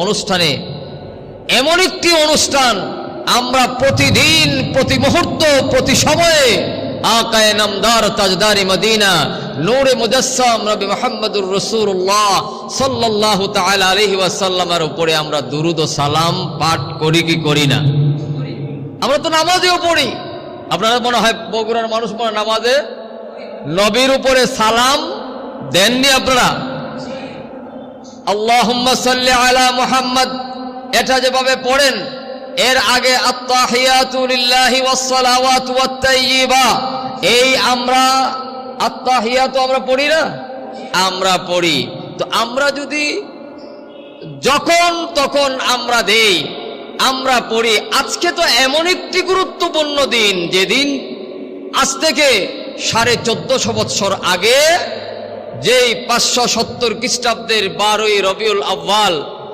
অনুষ্ঠানে এমন একটি অনুষ্ঠান আমরা প্রতিদিন প্রতি মুহূর্ত প্রতি সময়ে আকায়ে নামদার তাজদারি মদিনা নূরে মুজাসসাম নবী মুহাম্মদুর রাসূলুল্লাহ সাল্লাল্লাহু তাআলা আলাইহি ওয়াসাল্লামের উপরে আমরা দুরূদ ও সালাম পাঠ করি কি করি না? আমরা তো নামাজেও পড়ি। আপনারা মনে হয় বগুড়ার মানুষ পড়ে নামাজে নবীর উপরে সালাম দেননি আপনারা? আল্লাহুম্মা সাল্লি আলা মুহাম্মদ এটা যেভাবে পড়েন, এর আগে আত্তাহিয়াতু লিল্লাহি ওয়াস সালাওয়াতু ওয়াত তাইয়্যিবা, এই আমরা আত্তাহিয়াতু আমরা পড়ি না? আমরা পড়ি। তো আমরা যদি যখন তখন আমরা দেই, আমরা পড়ি। আজকে তো এমন একটি গুরুত্বপূর্ণ দিন, যেদিন আজ থেকে 1450 বৎসর আগে যেই 570 খ্রিস্টাব্দের 12ই রবিউল আউয়াল